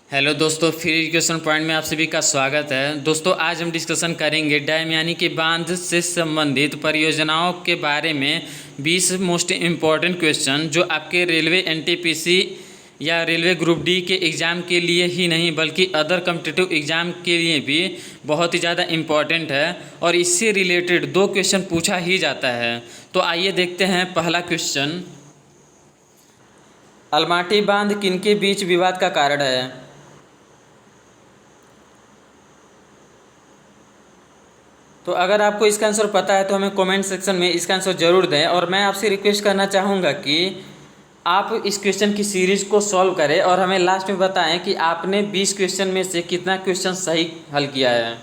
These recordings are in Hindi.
हेलो दोस्तों, फ्री एजुकेशन पॉइंट में आप सभी का स्वागत है। दोस्तों, आज हम डिस्कशन करेंगे डैम यानी कि बांध से संबंधित परियोजनाओं के बारे में 20 मोस्ट इम्पॉर्टेंट क्वेश्चन जो आपके रेलवे एनटीपीसी या रेलवे ग्रुप डी के एग्ज़ाम के लिए ही नहीं बल्कि अदर कॉम्पिटिटिव एग्ज़ाम के लिए भी बहुत ही ज़्यादा इम्पॉर्टेंट है और इससे रिलेटेड 2 क्वेश्चन पूछा ही जाता है। तो आइए देखते हैं पहला क्वेश्चन। अलमाटी बांध किनके बीच विवाद का कारण है? तो अगर आपको इसका आंसर पता है तो हमें कमेंट सेक्शन में इसका आंसर ज़रूर दें। और मैं आपसे रिक्वेस्ट करना चाहूँगा कि आप इस क्वेश्चन की सीरीज को सॉल्व करें और हमें लास्ट में बताएं कि आपने 20 क्वेश्चन में से कितना क्वेश्चन सही हल किया है।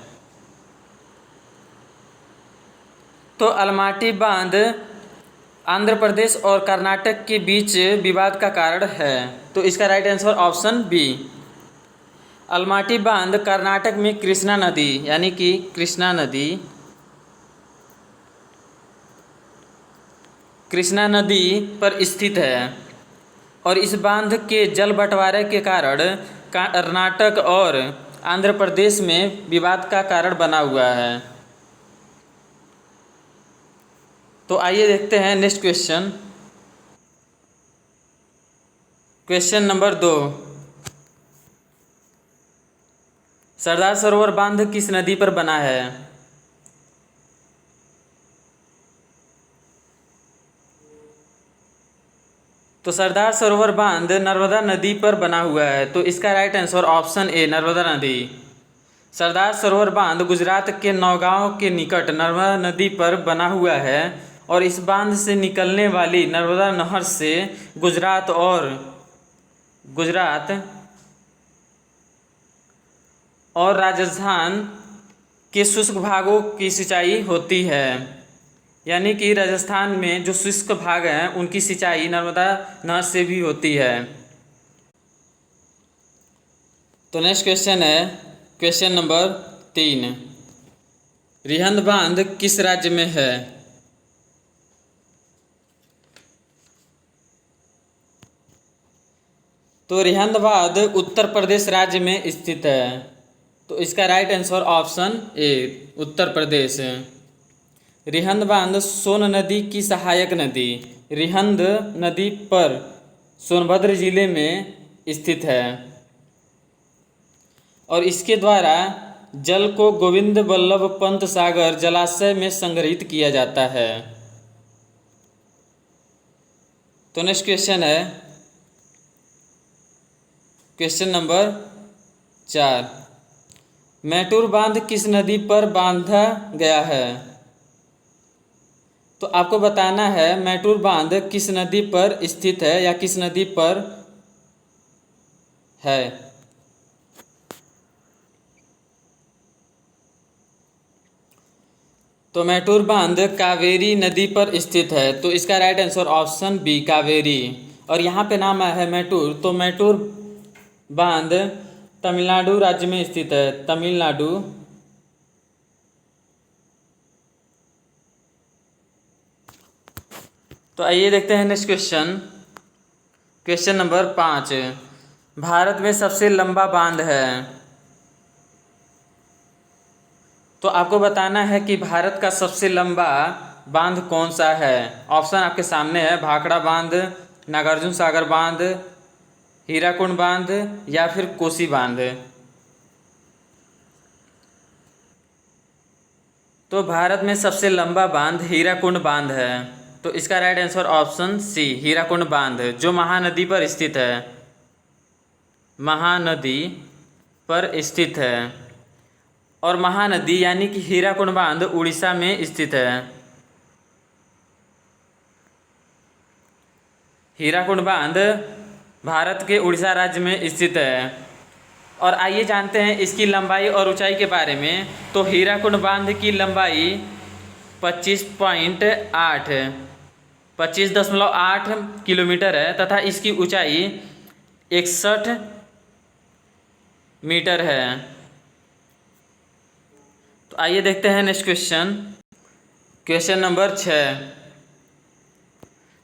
तो अलमाटी बांध आंध्र प्रदेश और कर्नाटक के बीच विवाद का कारण है। तो इसका right answer option B. Almatti बांध कर्नाटक में कृष्णा नदी यानी कि कृष्णा नदी पर स्थित है और इस बांध के जल बंटवारे के कारण कर्नाटक और आंध्र प्रदेश में विवाद का कारण बना हुआ है। तो आइए देखते हैं next question. Question number 2, Sardar Sarovar बांध किस नदी पर बना है? तो सरदार सरोवर बांध नर्मदा नदी पर बना हुआ है। तो इसका right answer option A, Narmada नदी। सरदार सरोवर बांध गुजरात के नौगांव के निकट नर्मदा नदी पर बना हुआ है और इस बांध से निकलने वाली नर्मदा नहर से गुजरात और राजस्थान के शुष्क भागों की सिंचाई होती है। यानी कि राजस्थान में जो शुष्क भाग हैं उनकी सिंचाई नर्मदा नहर से भी होती है। तो नेक्स्ट क्वेश्चन है क्वेश्चन नंबर 3, रिहंद बांध किस राज्य में है? तो रिहंद बांध उत्तर प्रदेश राज्य में स्थित है। तो इसका right answer option A, Uttar Pradesh. Rihand बांध सोन नदी की सहायक नदी रिहंद नदी पर सोनभद्र जिले में स्थित है और इसके द्वारा जल को गोविंद बल्लभ पंत सागर जलाशय में संग्रहित किया जाता है। तो नेक्स्ट क्वेश्चन है क्वेश्चन नंबर 4, मैटूर बांध किस नदी पर बांधा गया है? तो आपको बताना है मैटूर बांध किस नदी पर स्थित है या किस नदी पर है। तो मैटूर बांध कावेरी नदी पर स्थित है। तो इसका right answer option B, Kaveri. और यहाँ पे नाम आया है मैटूर, तो मैटूर बांध तमिलनाडु राज्य में स्थित है, तमिलनाडु। तो आइए देखते हैं next question. Question number 5, Bharat में सबसे लंबा बांध है। तो आपको बताना है कि भारत का सबसे लंबा बांध कौन सा है। ऑप्शन आपके सामने है, भाखड़ा बांध, नागार्जुन सागर बांध, हीराकुंड बांध या फिर कोसी बांध। तो भारत में सबसे लंबा बांध हीराकुंड बांध है। तो इसका right answer option C, Hirakud बांध, जो महानदी पर स्थित है, महानदी पर स्थित है। और महानदी यानी कि हीराकुंड बांध उड़ीसा में स्थित है। हीराकुंड बांध भारत के उड़ीसा राज्य में स्थित है। और आइए जानते हैं इसकी लंबाई और ऊंचाई के बारे में। तो हीराकुंड बांध की लंबाई 25.8 किलोमीटर है तथा इसकी ऊंचाई 61 मीटर है। तो आइए देखते हैं next question. Question number 6,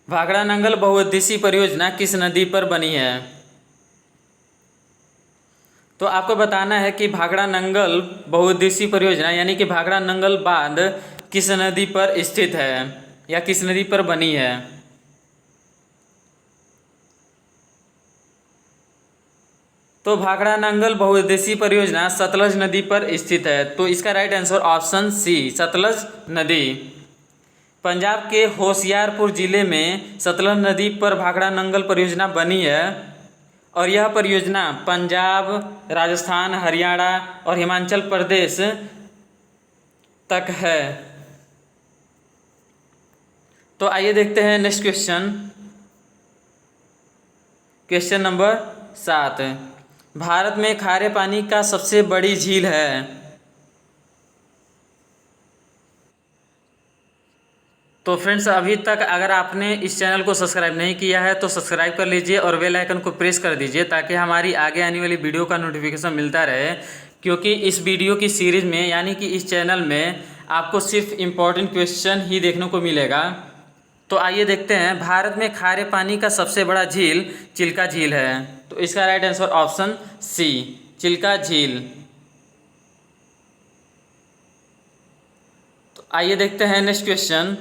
Bhakra Nangal बहुउद्देशीय परियोजना किस नदी पर बनी है? तो आपको बताना है कि भाखड़ा नंगल बहुउद्देशीय परियोजना यानी कि भाखड़ा नंगल बांध किस नदी पर स्थित है या किस नदी पर बनी है। तो भाखड़ा नंगल बहुउद्देशीय परियोजना सतलज नदी पर स्थित है। तो इसका right answer option C, Sutlej नदी। पंजाब के होशियारपुर जिले में सतलज नदी पर भाखड़ा नंगल परियोजना बनी है और यह परियोजना पंजाब, राजस्थान, हरियाणा और हिमाचल प्रदेश तक है। तो आइए देखते हैं next question, question number 7। Bharat में खारे पानी का सबसे बड़ी झील है। तो फ्रेंड्स, अभी तक अगर आपने इस चैनल को सब्सक्राइब नहीं किया है तो सब्सक्राइब कर लीजिए और बेल आइकन को प्रेस कर दीजिए ताकि हमारी आगे आने वाली वीडियो का नोटिफिकेशन मिलता रहे, क्योंकि इस वीडियो की सीरीज़ में यानी कि इस चैनल में आपको सिर्फ इम्पॉर्टेंट क्वेश्चन ही देखने को मिलेगा। तो आइए देखते हैं, भारत में खारे पानी का सबसे बड़ा झील चिल्का झील है। तो इसका right answer option C, Chilka झील। तो आइए देखते हैं नेक्स्ट क्वेश्चन।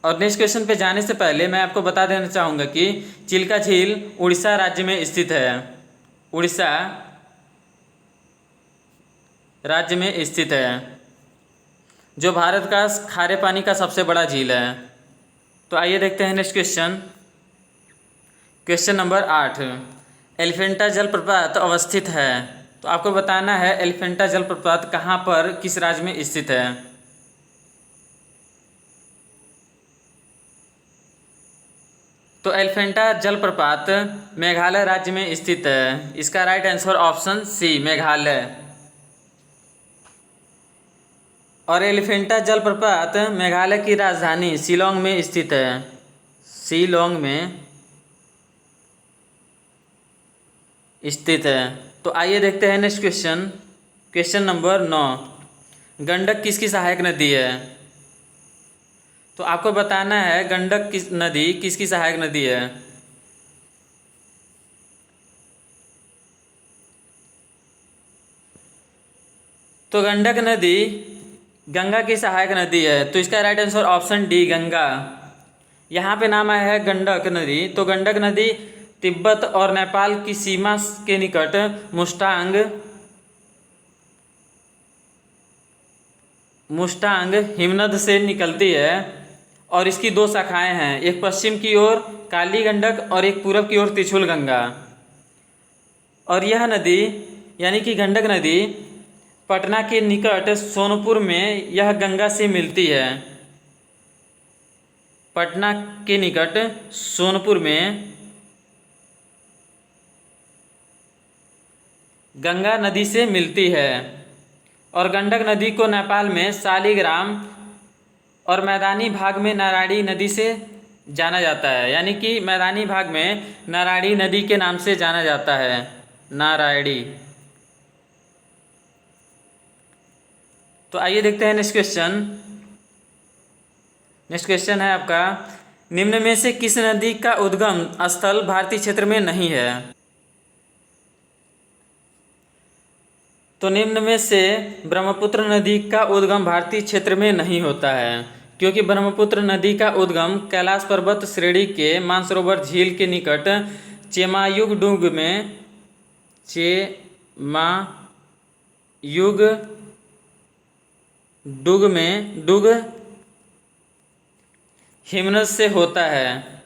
और नेक्स्ट क्वेश्चन पे जाने से पहले मैं आपको बता देना चाहूँगा कि चिल्का झील उड़ीसा राज्य में स्थित है। उड़ीसा राज्य में स्थित है, जो भारत का खारे पानी का सबसे बड़ा झील है। तो आइए देखते हैं next question, question number 8। Elephanta जलप्रपात अवस्थित है। तो आपको बताना है एलिफेंटा जलप्रपात कहाँ पर, किस राज्य में स्थित है। तो एलिफेंटा जलप्रपात मेघालय राज्य में स्थित है। इसका right answer option C, Meghalaya. और एलिफेंटा जलप्रपात मेघालय की राजधानी शिलोंग में स्थित है। शिलोंग में स्थित है। तो आइए देखते हैं next question, question number 9। Gandak किसकी सहायक नदी है। तो आपको बताना है गंडक नदी किसकी सहायक नदी है। तो गंडक नदी गंगा की सहायक नदी है। तो इसका right answer option D, Ganga. यहाँ पे नाम आया है गंडक नदी। तो गंडक नदी तिब्बत और नेपाल की सीमा के निकट मुस्टांग हिमनद से निकलती है और इसकी 2 शाखाएं हैं, एक पश्चिम की ओर काली गंडक और एक पूरब की ओर त्रिशूल गंगा। और यह नदी यानी कि गंडक नदी पटना के निकट सोनपुर में यह गंगा से मिलती है। पटना के निकट सोनपुर में गंगा नदी से मिलती है। और गंडक नदी को नेपाल में शालिग्राम और मैदानी भाग में नारायणी नदी से जाना जाता है, यानी कि मैदानी भाग में नारायणी नदी के नाम से जाना जाता है, नारायणी। तो आइए देखते हैं नेक्स्ट क्वेश्चन। नेक्स्ट क्वेश्चन है आपका, निम्न में से किस नदी का उद्गम स्थल भारतीय क्षेत्र में नहीं है। तो निम्न में से ब्रह्मपुत्र नदी का उद्गम भारतीय क्षेत्र में नहीं होता है, क्योंकि ब्रह्मपुत्र नदी का उद्गम कैलाश पर्वत श्रेणी के मानसरोवर झील के निकट चेमायुगडुग में डुग हिमनद से होता है।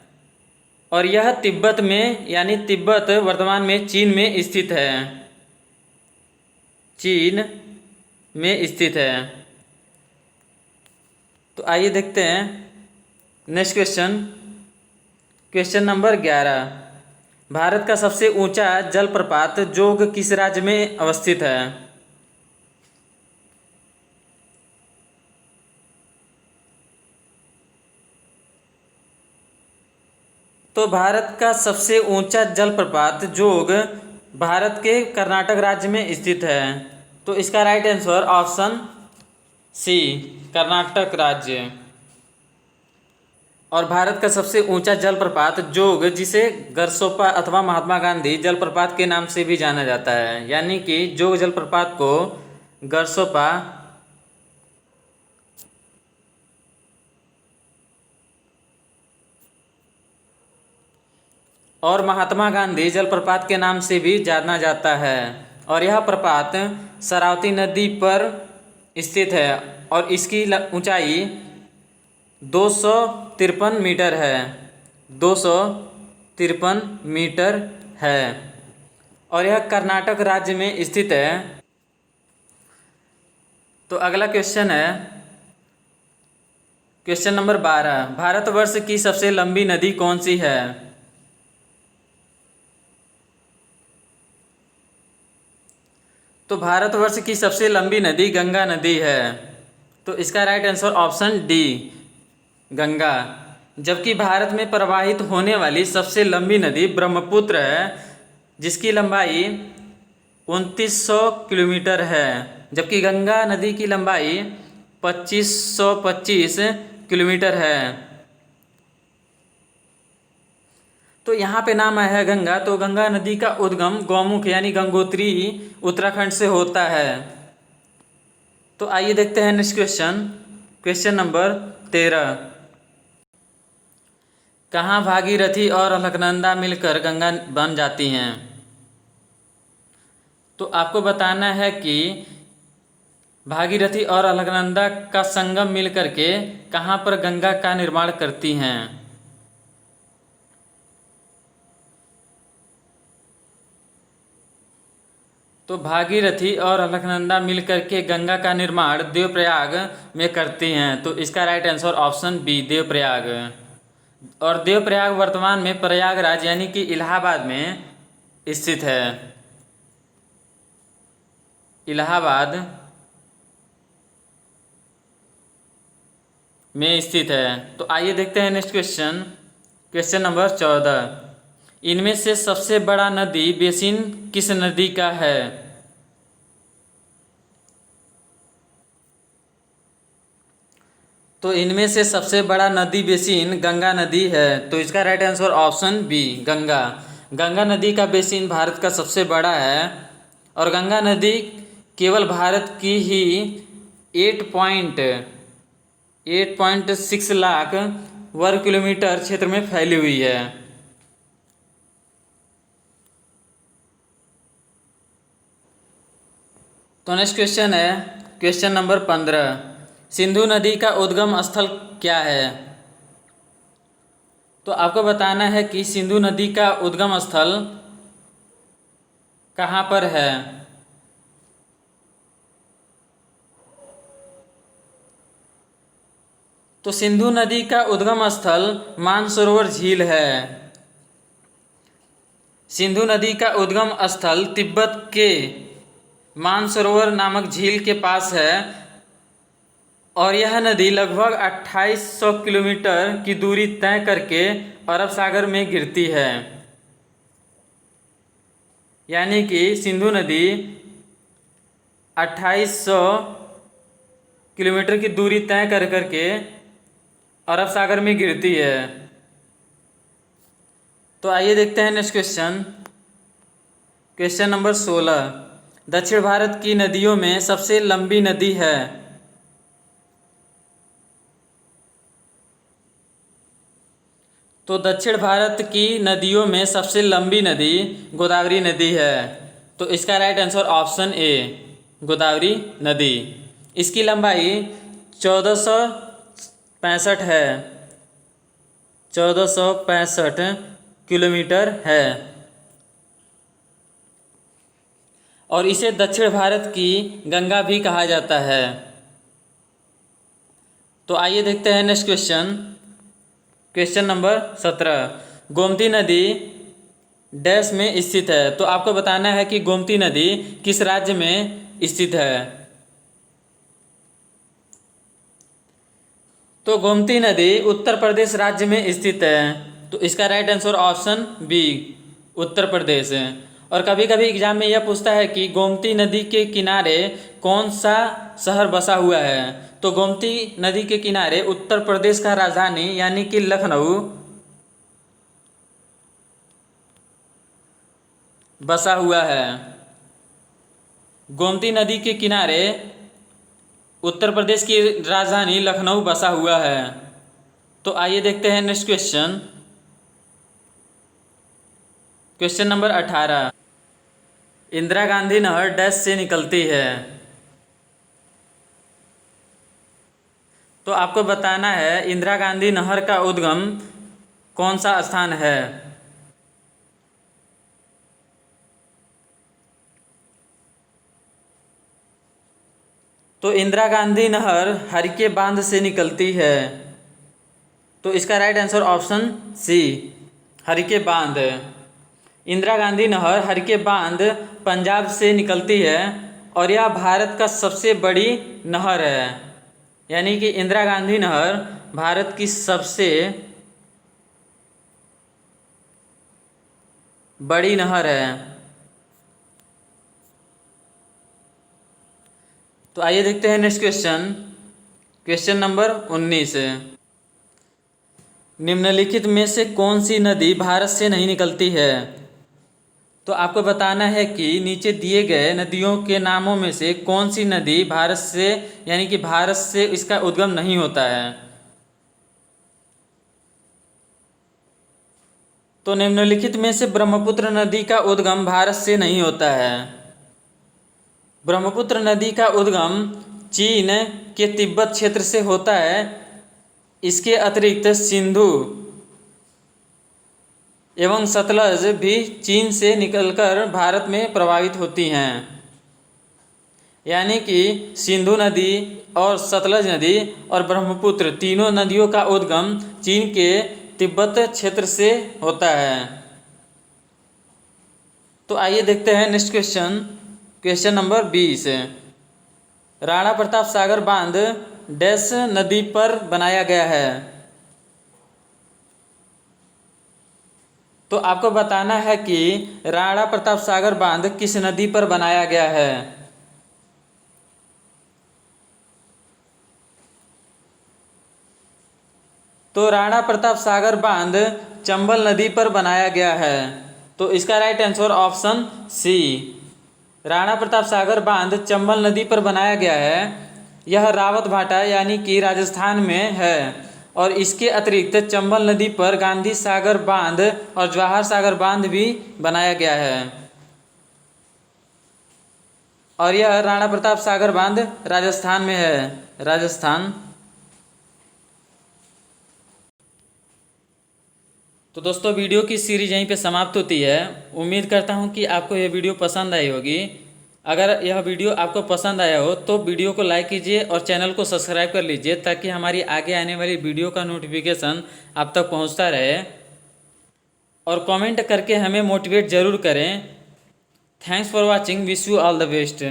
और यह तिब्बत में यानी तिब्बत वर्तमान में चीन में स्थित है, चीन में स्थित है। तो आइए देखते हैं next question, question number 11। Bharat का सबसे ऊंचा जलप्रपात जोग किस राज्य में अवस्थित है। तो भारत का सबसे ऊंचा जलप्रपात जोग भारत के कर्नाटक राज्य में स्थित है। तो इसका right answer option C, Karnataka राज्य। और भारत का सबसे ऊंचा जलप्रपात जोग, जिसे गरसोपा अथवा महात्मा गांधी जलप्रपात के नाम से भी जाना जाता है, यानी कि जोग जलप्रपात को गरसोपा और महात्मा गांधी जलप्रपात के नाम से भी जाना जाता है। और यह प्रपात शरावती नदी पर स्थित है और इसकी ऊंचाई 253 मीटर है। 253 मीटर है और यह कर्नाटक राज्य में स्थित है। तो अगला क्वेश्चन है क्वेश्चन नंबर 12, भारतवर्ष की सबसे लंबी नदी कौन सी है? तो भारतवर्ष की सबसे लंबी नदी गंगा नदी है। तो इसका right answer option D, Ganga. जबकि भारत में प्रवाहित होने वाली सबसे लंबी नदी ब्रह्मपुत्र है, जिसकी लंबाई 2900 किलोमीटर है, जबकि गंगा नदी की लंबाई 2525 किलोमीटर है। तो यहाँ पे नाम आया है गंगा, तो गंगा नदी का उद्गम गौमुख यानी गंगोत्री उत्तराखंड से होता है। तो आइए देखते हैं नेक्स्ट क्वेश्चन, क्वेश्चन नंबर 13, कहाँ भागीरथी और अलकनंदा मिलकर गंगा बन जाती हैं? तो आपको बताना है कि भागीरथी और अलकनंदा का संगम मिलकर के कहाँ पर गंगा का निर्माण करती हैं? तो भागीरथी और अलकनंदा मिलकर के गंगा का निर्माण देवप्रयाग में करती हैं। तो इसका right answer option B, Devprayag. और देवप्रयाग वर्तमान में प्रयागराज यानी कि इलाहाबाद में स्थित है। इलाहाबाद में स्थित है। तो आइए देखते हैं नेक्स्ट क्वेश्चन, क्वेश्चन नंबर 14, इनमें से सबसे बड़ा नदी बेसिन किस नदी का है? तो इनमें से सबसे बड़ा नदी बेसिन गंगा नदी है। तो इसका right answer option B, Ganga. Ganga नदी का बेसिन भारत का सबसे बड़ा है और गंगा नदी केवल भारत की ही 8.6 लाख वर्ग किलोमीटर क्षेत्र में फैली हुई है। तो नेक्स्ट क्वेश्चन है क्वेश्चन नंबर 15, सिंधु नदी का उद्गम स्थल क्या है? तो आपको बताना है कि सिंधु नदी का उद्गम स्थल कहाँ पर है? तो सिंधु नदी का उद्गम स्थल मानसरोवर झील है। सिंधु नदी का उद्गम स्थल तिब्बत के मानसरोवर नामक झील के पास है और यह नदी लगभग 2800 किलोमीटर की दूरी तय करके अरब सागर में गिरती है। यानी कि सिंधु नदी 2800 किलोमीटर की दूरी तय कर करके अरब सागर में गिरती है। तो आइए देखते हैं नेक्स्ट क्वेश्चन, क्वेश्चन नंबर 16, दक्षिण भारत की नदियों में सबसे लंबी नदी है? तो दक्षिण भारत की नदियों में सबसे लंबी नदी गोदावरी नदी है। तो इसका right answer option A, Godavari नदी। इसकी लंबाई 1465 है, 1465 किलोमीटर है और इसे दक्षिण भारत की गंगा भी कहा जाता है। तो आइए देखते हैं next question, question number 17, Gomti नदी डैश में स्थित है? तो आपको बताना है कि गोमती नदी किस राज्य में स्थित है? तो गोमती नदी उत्तर प्रदेश राज्य में स्थित है। तो इसका right answer option B, Uttar Pradesh. और कभी कभी एग्जाम में यह पूछता है कि गोमती नदी के किनारे कौन सा शहर बसा हुआ है? तो गोमती नदी के किनारे उत्तर प्रदेश का राजधानी यानी कि लखनऊ बसा हुआ है। गोमती नदी के किनारे उत्तर प्रदेश की राजधानी लखनऊ बसा हुआ है। तो आइए देखते हैं next question. Question number 18, Indira Gandhi नहर डैश से निकलती है। तो आपको बताना है इंदिरा गांधी नहर का उद्गम कौन सा स्थान है। तो इंदिरा गांधी नहर हरिके बांध से निकलती है। तो इसका right answer option C, Harike बांध। इंदिरा गांधी नहर हरिके बांध पंजाब से निकलती है और यह भारत का सबसे बड़ी नहर है। यानी कि इंदिरा गांधी नहर भारत की सबसे बड़ी नहर है। तो आइए देखते हैं नेक्स्ट क्वेश्चन। क्वेश्चन नंबर 19, निम्नलिखित में से कौन सी नदी भारत से नहीं निकलती है। तो आपको बताना है कि नीचे दिए गए नदियों के नामों में से कौन सी नदी भारत से यानी कि भारत से इसका उद्गम नहीं होता है। तो निम्नलिखित में से ब्रह्मपुत्र नदी का उद्गम भारत से नहीं होता है। ब्रह्मपुत्र नदी का उद्गम चीन के तिब्बत क्षेत्र से होता है। इसके अतिरिक्त सिंधु एवं सतलज भी चीन से निकलकर भारत में प्रवाहित होती हैं। यानी कि सिंधु नदी और सतलज नदी और ब्रह्मपुत्र तीनों नदियों का उद्गम चीन के तिब्बत क्षेत्र से होता है। तो आइए देखते हैं next question. Question number 20, Rana Pratap Sagar बांध डैश नदी पर बनाया गया है। तो आपको बताना है कि राणा प्रताप सागर बांध किस नदी पर बनाया गया है। तो राणा प्रताप सागर बांध चंबल नदी पर बनाया गया है। तो इसका right answer option C, Rana Pratap Sagar बांध चंबल नदी पर बनाया गया है। यह रावत भाटा यानी कि राजस्थान में है और इसके अतिरिक्त चंबल नदी पर गांधी सागर बांध और जवाहर सागर बांध भी बनाया गया है। और यह राणा प्रताप सागर बांध राजस्थान में है, राजस्थान। तो दोस्तों वीडियो की सीरीज यहीं पे समाप्त होती है। उम्मीद करता हूँ कि आपको यह वीडियो पसंद आई होगी। अगर यह वीडियो आपको पसंद आया हो तो वीडियो को लाइक कीजिए और चैनल को सब्सक्राइब कर लीजिए ताकि हमारी आगे आने वाली वीडियो का नोटिफिकेशन आप तक पहुँचता रहे। और कमेंट करके हमें मोटिवेट ज़रूर करें। Thanks for watching, wish you all the best.